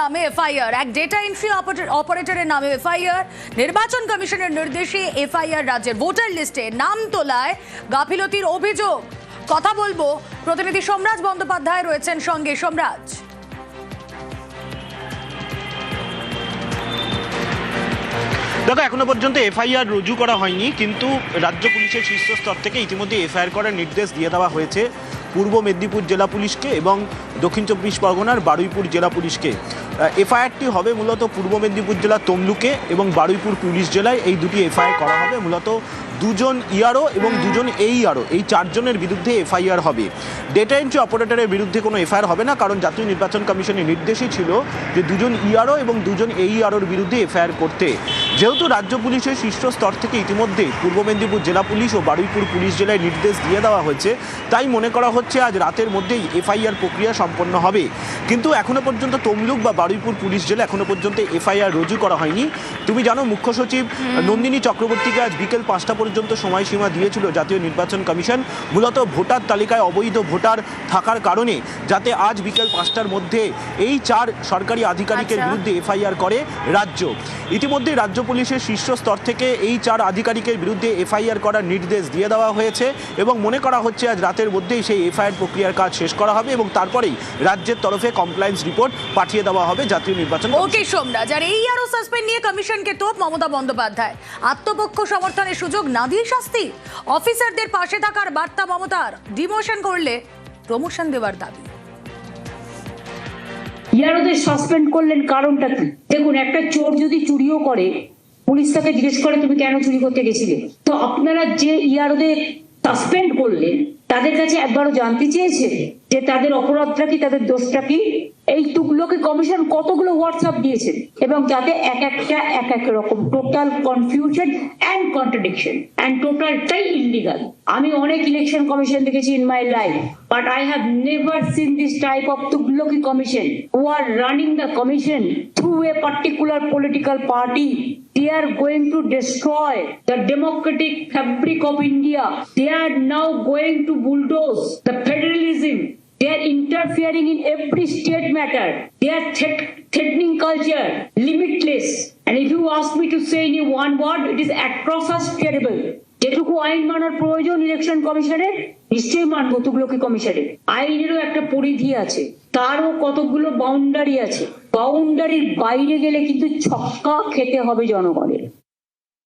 নামে এফআইআর, এক data entry অপারেটরের নামে এফআইআর। নির্বাচন কমিশনের নির্দেশে এফআইআর রাজ্যের ভোটার লিস্টে নাম তোলায় গাফিলতির অভিযোগ। কথা বলবো, প্রতিনিধি সোমরাজ বন্দ্যোপাধ্যায় রয়েছেন সঙ্গে। সোমরাজ, দেখো, এখনো পর্যন্ত এফআইআর রুজু করা হয়নি, কিন্তু রাজ্য পুলিশের শীর্ষ স্তর থেকে ইতিমধ্যে এফআইআর করার নির্দেশ দিয়ে দেওয়া হয়েছে পূর্ব মেদিনীপুর জেলা পুলিশকে এবং দক্ষিণ চব্বিশ পরগনার বারুইপুর জেলা পুলিশকে। এফআইআরটি হবে মূলত পূর্ব মেদিনীপুর জেলার তমলুকে এবং বারুইপুর পুলিশ জেলায়। এই দুটি এফআইআর করা হবে। মূলত দুজন ইআরও এবং দুজন এইআরও, এই চারজনের বিরুদ্ধে এফআইআর হবে। ডেটা এন্ট্রি অপারেটরের বিরুদ্ধে কোনো এফআইআর হবে না, কারণ জাতীয় নির্বাচন কমিশনের নির্দেশই ছিল যে দুজন ইআরও এবং দুজন এইআরওর বিরুদ্ধে এফআইআর করতে। যেহেতু রাজ্য পুলিশের শীর্ষ স্তর থেকে ইতিমধ্যে পূর্ব মেদিনীপুর জেলা পুলিশ ও বারুইপুর পুলিশ জেলায় নির্দেশ দিয়ে দেওয়া হয়েছে, তাই মনে করা হচ্ছে আজ রাতের মধ্যেই এফআইআর প্রক্রিয়া সম্পন্ন হবে। কিন্তু এখনো পর্যন্ত তমলুক বা বারুইপুর পুলিশ জেলা এখনো পর্যন্ত এফআইআর রুজু করা হয়নি। তুমি জানো, মুখ্য সচিব নন্দিনী চক্রবর্তীকে আজ বিকেল 5টা পর্যন্ত সময়সীমা দিয়েছিল জাতীয় নির্বাচন কমিশন, মূলত ভোটার তালিকায় অবৈধ ভোটার থাকার কারণে, যাতে আজ বিকেল 5টার মধ্যে এই 4 সরকারি আধিকারিকের বিরুদ্ধে এফআইআর করে রাজ্য। ইতিমধ্যে রাজ্য পুলিশের শীর্ষ স্তর থেকে এই 4 আধিকারিকের বিরুদ্ধে এফআইআর করার নির্দেশ দিয়ে দেওয়া হয়েছে এবং মনে করা হচ্ছে আজ রাতের মধ্যেই সেই এফআইআর প্রক্রিয়ার কাজ শেষ করা হবে এবং তারপরেই রাজ্যের তরফে কমপ্লায়েন্স রিপোর্ট পাঠিয়ে দেওয়া হবে জাতীয় নির্বাচন। ওকে সোমরাজ, আর এই আরও সাসপেন্ড নিয়ে কমিশনকে তোপ মমতা বন্দ্যোপাধ্যায়। আত্মপক্ষ সমর্থনের সুযোগ না দিয়ে শাস্তি, অফিসারদের পাশে থাকার বার্তা মমতার, ডিমোশন করলে প্রমোশন দেওয়ার দাবি। ইয়ারোদের সাসপেন্ড করলেন কারণটা কি? দেখুন, একটা চোর যদি চুরিও করে, পুলিশ তাকে জিজ্ঞেস করে তুমি কেন চুরি করতে গেছিলে। তো আপনারা যে ইয়ারোদের সাসপেন্ড করলেন, তাদের কাছে একবারও জানতে চেয়েছে যে তাদের অপরাধটা কি, তাদের দোষটা কি? এই তুগলকি কমিশন কতগুলো হোয়াটসঅ্যাপ দিয়েছে এবং তাতে এক এক রকম total confusion and contradiction and টোটালটাই ইলিগাল। আমি অনেক ইলেকশন কমিশন দেখেছি in my life, but I have never seen this type of Tughlaqi commission who are running the commission through a particular political party. They are going to destroy the democratic fabric of India. They are now going to bulldoze the federalism. They are interfering in every state matter. They are threatening culture, limitless. And if you ask me to say in one word, it is atrocious, terrible. যেটুকু আইন মানার প্রয়োজন election কমিশনের, নিশ্চয়ই মানবো তুগলকি কমিশনের। আইনেরও একটা পরিধি আছে, তারও কতগুলো বাউন্ডারি আছে। বাউন্ডারির বাইরে গেলে কিন্তু ছক্কা খেতে হবে জনগণের।